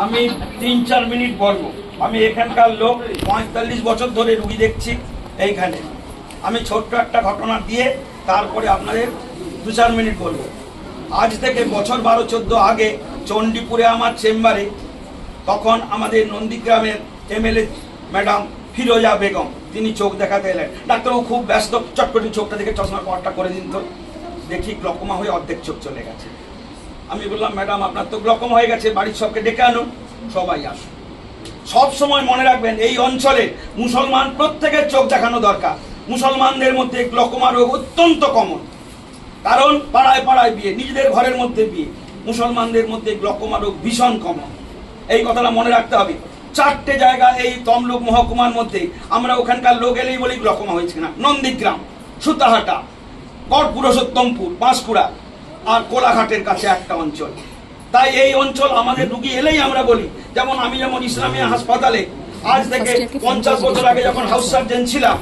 আমি 3-4 মিনিট বলবো। আমি এখানকার লোক, 45 বছর ধরে রুগী দেখছি এইখানে। আমি ছোট্ট একটা ঘটনা দিয়ে তারপরে আপনাদের 2-4 মিনিট বলবো। আজ থেকে বছর 12-14 আগে চণ্ডীপুরে আমার চেম্বারে, তখন আমাদের নন্দীগ্রামের এমএলএ ম্যাডাম ফিরোজা বেগম, তিনি চোখ দেখাতে এলেন। ডাক্তারবাবু খুব ব্যস্ত, চটপটি চোখটা দেখে চশমার পাওয়ারটা করে দিন তো। দেখি গ্লকোমা হয়ে অর্ধেক চোখ চলে গেছে। আমি বললাম, ম্যাডাম আপনার তো গ্লকোমা হয়ে গেছে, বাড়ির সবকে ডেকে আনুন। সবাই আসুন। সব সময় মনে রাখবেন, এই অঞ্চলে মুসলমান প্রত্যেকের চোখ দেখানো দরকার। মুসলমানদের মধ্যে গ্লকোমা রোগ অত্যন্ত কমন, কারণ পাড়ায় পাড়ায় বিয়ে, নিজেদের ঘরের মধ্যে বিয়ে। মুসলমানদের মধ্যে গ্লকোমা রোগ ভীষণ কমন, এই কথাটা মনে রাখতে হবে। 4টে জায়গা এই তমলুক মহকুমার মধ্যে, আমরা ওখানকার লোক এলেই বলি গ্লকোমা হয়েছে না। নন্দীগ্রাম, সুতাহাটা, গড় পুরুষোত্তমপুর, বাঁশকুড়া আর কোলাঘাটের কাছে একটা অঞ্চল। তাই এই অঞ্চল আমাদের রুগী এলেই আমরা বলি, যেমন আমি যেমন ইসলামিয়া হাসপাতালে আজ থেকে 50 বছর আগে যখন হাউস সার্জন ছিলাম,